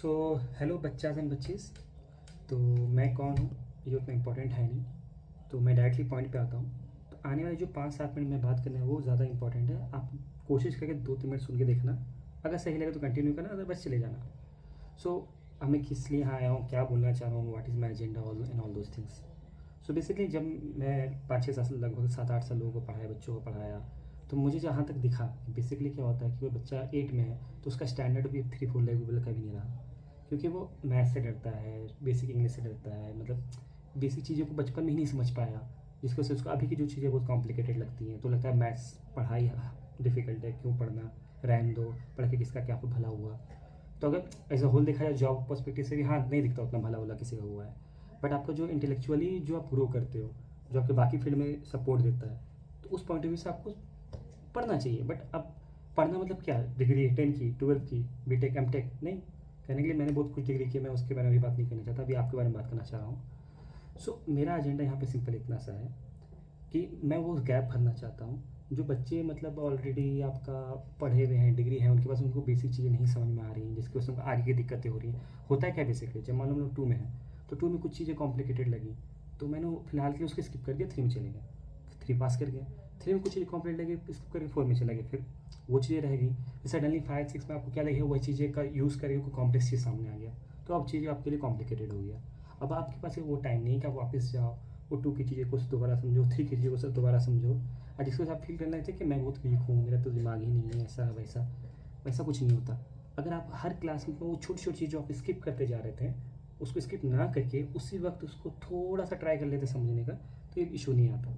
So hello बच्चास and बच्चीज़। तो मैं कौन हूँ ये उतना इम्पोर्टेंट है नहीं, तो मैं डायरेक्टली पॉइंट पे आता हूँ। तो आने वाले जो 5-7 मिनट में बात करना है वो ज़्यादा इंपॉर्टेंट है। आप कोशिश करके 2-3 मिनट सुन के देखना, अगर सही लगे तो कंटिन्यू करना, अदर बस चले जाना। सो हमें किस लिए यहाँ आया हूँ, क्या बोलना चाह रहा हूँ, what is my agenda all and all those things. So basically जब मैं 5-6 साल लगभग 7-8 साल लोगों को पढ़ाया, बच्चों को पढ़ाया, तो मुझे जहाँ तक दिखा बेसिकली क्या होता है कि वो बच्चा 8 में है तो उसका स्टैंडर्ड भी 3-4 लेवल का भी नहीं रहा, क्योंकि वो मैथ से डरता है, बेसिक इंग्लिश से डरता है, मतलब बेसिक चीज़ों को बचपन में ही नहीं समझ पाया, जिसकी वजह से उसको अभी की जो चीज़ें बहुत कॉम्प्लिकेटेड लगती हैं। तो लगता है मैथ्स पढ़ाई डिफ़िकल्ट है, क्यों पढ़ना, रहने दो, पढ़ के किसका क्या भला हुआ। तो अगर एज अ होल देखा जाए जॉब पर्सपेक्टिव से भी, हाँ, नहीं दिखता उतना भला वाला किसी का हुआ है। बट आपका जो इंटेलेक्चुअली जो आप ग्रो करते हो, जो आपके बाकी फील्ड में सपोर्ट देता है, तो उस पॉइंट ऑफ व्यू से आपको पढ़ना चाहिए। बट अब पढ़ना मतलब क्या, डिग्री 10 की, 12 की, बीटेक एमटेक नहीं। कहने के लिए मैंने बहुत कुछ डिग्री की, मैं उसके बारे में भी बात नहीं करना चाहता, अभी आपके बारे में बात करना चाह रहा हूँ। सो मेरा एजेंडा यहाँ पे सिंपल इतना सा है कि मैं वो गैप भरना चाहता हूँ जो बच्चे मतलब ऑलरेडी आपका पढ़े हुए हैं, डिग्री है उनके पास, उनको बेसिक चीज़ें नहीं समझ में आ रही हैं, जिसकी वजह से उनको आगे की दिक्कतें हो रही हैं। होता है क्या बेसिकली, जब मान लो हम लोग 2 में हैं तो 2 में कुछ चीज़ें कॉम्प्लिकेटेड लगी, तो मैंने फिलहाल के लिए उसको स्किप कर दिया, 3 में चले गए, 3 पास कर गए। 3 में कुछ चीज़ें कॉम्प्लिकेट लगी, स्किप करके 4 में चला गया, फिर वो चीज़ें रहेगी। फिर सडनली 5-6 में आपको क्या लगे, वही चीज़ें का यूज़ करके कोई कॉम्प्लेक्स चीज़ सामने आ गया, तो अब चीज़ें आपके लिए कॉम्प्लिकेटेड हो गया। अब आपके पास वो टाइम नहीं है कि आप वापस जाओ, वो 2 की चीज़ें को दोबारा समझो, 3 की चीज़ों को सब दोबारा समझो, और जिसको आप फील करना चाहिए कि मैं बहुत वीक हूँ, मेरा तो दिमाग ही नहीं है, ऐसा वैसा। वैसा कुछ नहीं होता। अगर आप हर क्लास में वो छोटी छोटी चीज़ जो आप स्किप करते जा रहे थे, उसको स्किप ना करके उसी वक्त उसको थोड़ा सा ट्राई कर लेते समझने का, तो ये इशू नहीं आता।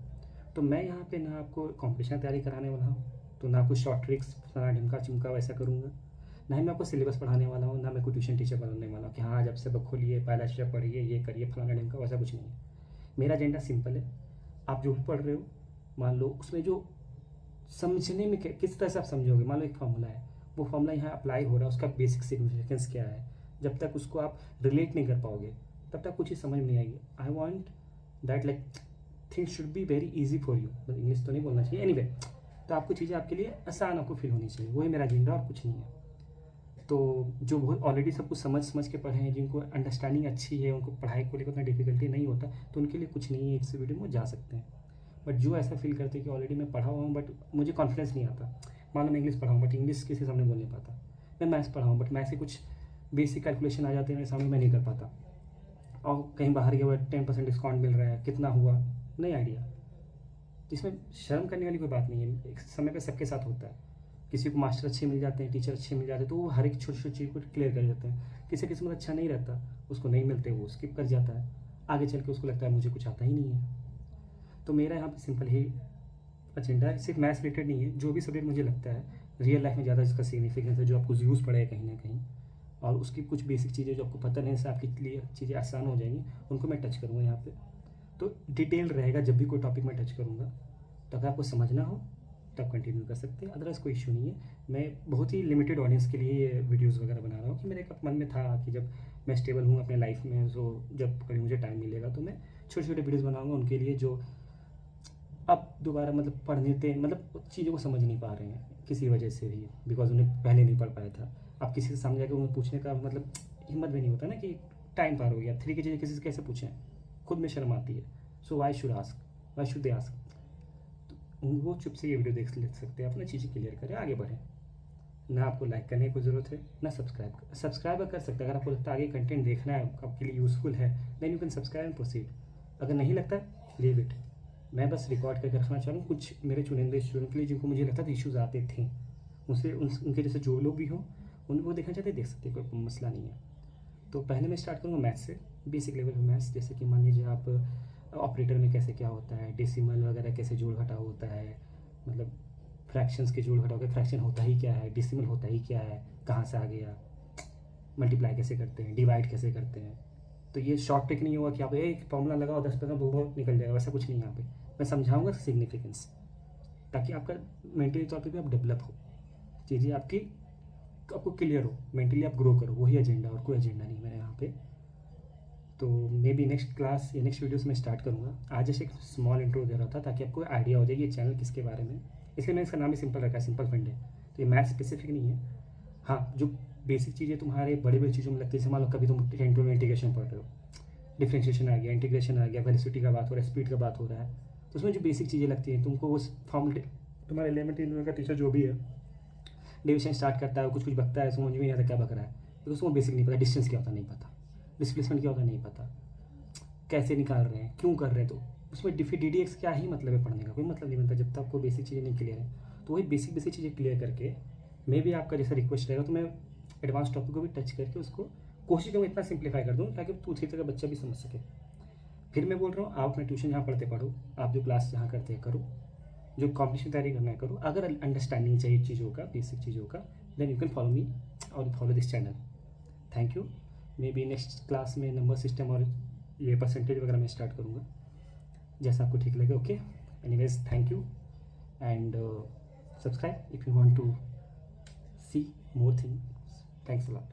तो मैं यहाँ पे ना आपको कॉम्पिटिशन तैयारी कराने वाला हूँ, तो ना कुछ शॉर्ट ट्रिक्स फलाना ढिमका चिमका वैसा करूँगा, ना ही मैं आपको सिलेबस पढ़ाने वाला हूँ, ना मैं कोई ट्यूशन टीचर बनाने वाला हूँ कि हाँ जब सबक खोलिए, पहला स्टेप पढ़िए, ये करिए फलाना ढिमका, वैसा कुछ नहीं है। मेरा एजेंडा सिंपल है। आप जो भी पढ़ रहे हो, मान लो उसमें जो समझने में किस तरह से आप समझोगे, मान लो एक फार्मूला है, वो फार्मूला यहाँ अप्लाई हो रहा है, उसका बेसिक सिग्निफिकेंस क्या है, जब तक उसको आप रिलेट नहीं कर पाओगे तब तक कुछ चीज़ समझ में नहीं आएगी। I want that like things should be very easy for you, मतलब इंग्लिश तो नहीं बोलना चाहिए, एनीवे तो आपको चीज़ें आपके लिए आसान आपको फील होनी चाहिए, वही मेरा एजेंडा और कुछ नहीं है। तो जो बहुत ऑलरेडी सब कुछ समझ समझ के पढ़े हैं, जिनको अंडरस्टैंडिंग अच्छी है, उनको पढ़ाई को लेकर उतना डिफिकल्टी नहीं होता, तो उनके लिए कुछ नहीं है, इस वीडियो में जा सकते हैं। बट जो ऐसा फील करते हैं कि ऑलरेडी मैं पढ़ा हुआ हूँ बट मुझे कॉन्फिडेंस नहीं आता, मान लो मैं इंग्लिश पढ़ा हूँ बट इंग्लिश किसी के सामने बोल नहीं पाता, मैं मैथ्स पढ़ा हूँ बट मैथ्स से कुछ बेसिक कैलकुलेशन आ जाते हैं मेरे सामने, मैं नहीं कर पाता, और कहीं बाहर गया हुआ 10% डिस्काउंट मिल रहा है, कितना हुआ नहीं आइडिया। तो इसमें शर्म करने वाली कोई बात नहीं है, एक समय पे सबके साथ होता है। किसी को मास्टर अच्छे मिल जाते हैं, टीचर अच्छे मिल जाते हैं, तो वो हर एक छोटी छोटी चीज़ को क्लियर कर देते हैं। किसी किस्मत अच्छा नहीं रहता, उसको नहीं मिलते, वो स्किप कर जाता है, आगे चल के उसको लगता है मुझे कुछ आता ही नहीं है। तो मेरा यहाँ पे सिंपल ही एजेंडा है, सिर्फ मैथ्स रिलेटेड नहीं है, जो भी सब्जेक्ट मुझे लगता है रियल लाइफ में ज़्यादा इसका सिग्निफिकेंस है, जो आपको यूज़ पड़ेगा कहीं ना कहीं, और उसकी कुछ बेसिक चीज़ें जो आपको पता नहीं से आपके लिए चीज़ें आसान हो जाएंगी, उनको मैं टच करूँगा यहाँ पे। तो डिटेल रहेगा, जब भी कोई टॉपिक मैं टच करूँगा, तो अगर आपको समझना हो तो आप कंटिन्यू कर सकते हैं, अदरवाइज़ कोई इशू नहीं है। मैं बहुत ही लिमिटेड ऑडियंस के लिए ये वीडियोज़ वगैरह बना रहा हूँ कि मेरे एक मन में था कि जब मैं स्टेबल हूँ अपने लाइफ में, तो जब कभी मुझे टाइम मिलेगा तो मैं छोटे छोटे वीडियोज़ बनाऊँगा उनके लिए, जो अब दोबारा मतलब पढ़ने थे, मतलब चीज़ों को समझ नहीं पा रहे हैं किसी वजह से भी, बिकॉज उन्हें पहले नहीं पढ़ पाया था। अब किसी से सामने जाकर उन्हें पूछने का मतलब हिम्मत भी नहीं होता ना, कि टाइम पार हो गया, 3 की चीज़ें किसी से कैसे पूछें, खुद में शर्म आती है। So why should ask, why should they ask. तो वो चुप से ये वीडियो देख सकते हैं, अपना चीज़ें क्लियर करें, आगे बढ़ें। ना आपको लाइक करने की कोई ज़रूरत है, ना सब्सक्राइब कर सकते हैं, अगर आपको लगता है आगे कंटेंट देखना है, आपके लिए यूज़फुल है, then you can subscribe and proceed. अगर नहीं लगता, लीव इट। मैं बस रिकॉर्ड करके रखना चाह रहा हूँ कुछ मेरे चुनिंदे स्टूडेंट के लिए, जिनको मुझे लगता था इश्यूज़ आते थे, उनके जैसे जो लोग भी हों, उनको देखना चाहते देख सकते, कोई मसला नहीं है। तो पहले मैं स्टार्ट करूँगा मैथ्स से, बेसिक लेवल में मैथ्स, जैसे कि मान लीजिए आप ऑपरेटर में कैसे क्या होता है, डेसिमल वगैरह कैसे जोड़ घटाव होता है, मतलब फ्रैक्शंस के जोड़ घटाव के, फ्रैक्शन होता ही क्या है, डेसिमल होता ही क्या है, कहाँ से आ गया, मल्टीप्लाई कैसे करते हैं, डिवाइड कैसे करते हैं। तो ये शॉर्ट ट्रिक नहीं होगा कि आप एक फॉर्मूला लगाओ 10 दो निकल जाएगा, वैसा कुछ नहीं यहाँ पे। मैं समझाऊंगा सिग्निफिकेंस, ताकि आपका मेंटली तौर पे भी आप डेवलप हो, चीज़ें आपकी आपको क्लियर हो, मेंटली आप ग्रो करो, वही एजेंडा, और कोई एजेंडा नहीं मेरा यहाँ पे। तो मे बी नेक्स्ट क्लास या नेक्स्ट वीडियो से मैं स्टार्ट करूँगा। आज जैसे एक स्मॉल इंट्रो दे रहा था ताकि आपको आइडिया हो जाए ये चैनल किसके बारे में, इसलिए मैंने इसका नाम भी सिंपल रखा है, सिंपल फंड है। तो ये मैथ स्पेसिफिक नहीं है, हाँ जो बेसिक चीज़ें तुम्हारे बड़ी बड़ी चीज़ों में लगती है। जैसे मान लो कभी तुम 10 में इंटीग्रेशन पढ़ रहे हो, डिफ्रेंशिएशन आ गया, इंटीग्रेशन आ गया, वेलोसिटी का बात हो रहा है, स्पीड का बात हो रहा है, तो उसमें जो बेसिक चीज़ें लगती हैं तुमको उस फॉर्म, तुम्हारे एलिमेंट्री का टीचर जो भी है डिविजन स्टार्ट करता है, कुछ कुछ बकता है, समझ में नहीं आता क्या बक रहा है, तो उसको बेसिक नहीं पता, डिस्टेंस क्या होता नहीं पता, डिस्प्लेसमेंट क्या होता नहीं पता, कैसे निकाल रहे हैं, क्यों कर रहे हैं, तो उसमें डी डी एक्स क्या ही मतलब है पढ़ने का, कोई मतलब नहीं बनता जब तक आपको बेसिक चीज़ें नहीं क्लियर है। तो वही बेसिक बेसिक चीज़ें क्लियर करके मे भी आपका जैसा रिक्वेस्ट रहेगा तो मैं एडवांस टॉपिक को भी टच करके उसको कोशिश करूँगा इतना सिंप्लीफाई कर दूँ ताकि 2-3 का बच्चा भी समझ सके। फिर मैं बोल रहा हूँ, आप अपना ट्यूशन जहाँ पढ़ते पढ़ो, आप जो क्लास जहाँ करते हैं करो, जो कॉम्पिटिशन तैयारी करना है करो। अगर अंडरस्टैंडिंग चाहिए चीज़ों का, बेसिक चीज़ों का, then you can follow me और follow this channel. Thank you. Maybe next class में नंबर सिस्टम और ये परसेंटेज वगैरह मैं स्टार्ट करूँगा, जैसा आपको ठीक लगे। Okay, anyways thank you and subscribe if you want to see more things. Thanks a lot.